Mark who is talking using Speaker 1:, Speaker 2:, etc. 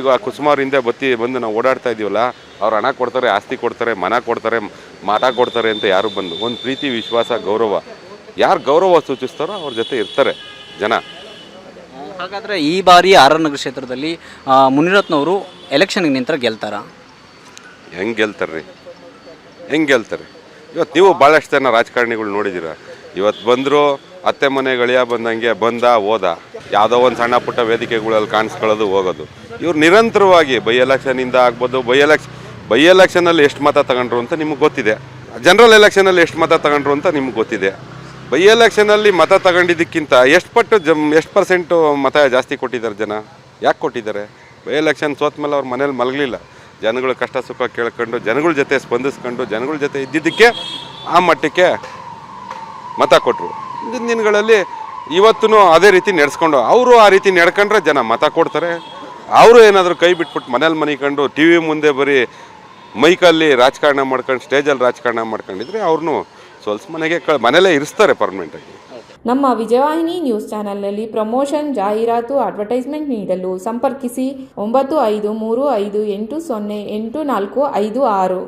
Speaker 1: ಈಗ ಕುಸುಮಾರ್ ಹಿಂದೆ ಬಂದು ನಾವು ಓಡಾಡ್ತಾ ಇದೀವಲ್ಲ, ಅವ್ರು ಹಣ ಕೊಡ್ತಾರೆ, ಆಸ್ತಿ ಕೊಡ್ತಾರೆ, ಮನ ಕೊಡ್ತಾರೆ, ಮತ ಕೊಡ್ತಾರೆ ಅಂತ ಯಾರು ಬಂದು ಒಂದು ಪ್ರೀತಿ, ವಿಶ್ವಾಸ, ಗೌರವ, ಯಾರು ಗೌರವ ಸೂಚಿಸ್ತಾರೋ ಅವ್ರ ಜೊತೆ ಇರ್ತಾರೆ ಜನ.
Speaker 2: ಹಾಗಾದರೆ ಈ ಬಾರಿ ಆರ್ ನಗರ ಕ್ಷೇತ್ರದಲ್ಲಿ ಮುನಿರತ್ನವರು ಎಲೆಕ್ಷನ್ಗೆ ನಿಂತರ ಗೆಲ್ತಾರಾ?
Speaker 1: ಹೆಂಗೆ ಗೆಲ್ತಾರೆ ಇವತ್ತು ನೀವು ಭಾಳಷ್ಟು ಜನ ರಾಜಕಾರಣಿಗಳು ನೋಡಿದ್ದೀರ. ಇವತ್ತು ಬಂದರು, ಅತ್ತೆ ಮನೆ ಗಳಿಯ ಬಂದಂಗೆ ಹೋದ, ಯಾವುದೋ ಒಂದು ಸಣ್ಣ ಪುಟ್ಟ ವೇದಿಕೆಗಳಲ್ಲಿ ಕಾಣಿಸ್ಕೊಳ್ಳೋದು, ಹೋಗೋದು. ಇವ್ರು ನಿರಂತರವಾಗಿ ಬೈ ಎಲೆಕ್ಷನಿಂದ ಆಗ್ಬೋದು, ಬೈ ಎಲೆಕ್ಷನಲ್ಲಿ ಎಷ್ಟು ಮತ ತಗೊಂಡ್ರು ಅಂತ ನಿಮಗೆ ಗೊತ್ತಿದೆ, ಜನರಲ್ ಎಲೆಕ್ಷನಲ್ಲಿ ಎಷ್ಟು ಮತ ತಗೊಂಡ್ರು ಅಂತ ನಿಮ್ಗೆ ಗೊತ್ತಿದೆ. ಬೈ ಎಲೆಕ್ಷನಲ್ಲಿ ಮತ ತಗೊಂಡಿದ್ದಕ್ಕಿಂತ ಎಷ್ಟು ಪರ್ಸೆಂಟು ಮತ ಜಾಸ್ತಿ ಕೊಟ್ಟಿದ್ದಾರೆ ಜನ? ಯಾಕೆ ಕೊಟ್ಟಿದ್ದಾರೆ? ಬೈ ಎಲೆಕ್ಷನ್ ಸೋತ ಮೇಲೆ ಅವ್ರ ಮನೇಲಿ ಮಲಗಲಿಲ್ಲ, ಜನಗಳ ಕಷ್ಟ ಸುಖ ಕೇಳ್ಕೊಂಡು, ಜನಗಳ ಜೊತೆ ಸ್ಪಂದಿಸ್ಕೊಂಡು, ಜನಗಳ ಜೊತೆ ಇದ್ದಿದ್ದಕ್ಕೆ ಆ ಮಟ್ಟಕ್ಕೆ ಮತ ಕೊಟ್ಟರು. ಹಿಂದಿನ ದಿನಗಳಲ್ಲಿ ಇವತ್ತೂ ಅದೇ ರೀತಿ ನಡೆಸ್ಕೊಂಡು, ಅವರು ಆ ರೀತಿ ನಡ್ಕೊಂಡ್ರೆ ಜನ ಮತ ಕೊಡ್ತಾರೆ. ಅವರು ಏನಾದರೂ ಕೈ ಬಿಟ್ಬಿಟ್ಟು ಮನೇಲಿ ಮನಿಕೊಂಡು ಟಿ ವಿ ಮುಂದೆ ಬರೀ ಮೈಕಲ್ಲಿ ರಾಜಕಾರಣ ಮಾಡ್ಕೊಂಡು, ಸ್ಟೇಜಲ್ಲಿ ರಾಜಕಾರಣ ಮಾಡ್ಕೊಂಡಿದ್ರೆ ಅವ್ರನ್ನೂ ಸ್ವಲ್ಪ ಮನೆಯಲ್ಲೇ ಇರಿಸ್ತಾರೆ ಪರ್ಮನೆಂಟಾಗಿ.
Speaker 3: ನಮ್ಮ ವಿಜಯವಾಹಿನಿ ನ್ಯೂಸ್ ಚಾನೆಲ್ನಲ್ಲಿ ಪ್ರಮೋಷನ್, ಜಾಹೀರಾತು, ಅಡ್ವರ್ಟೈಸ್ಮೆಂಟ್ ನೀಡಲು ಸಂಪರ್ಕಿಸಿ 9535808456.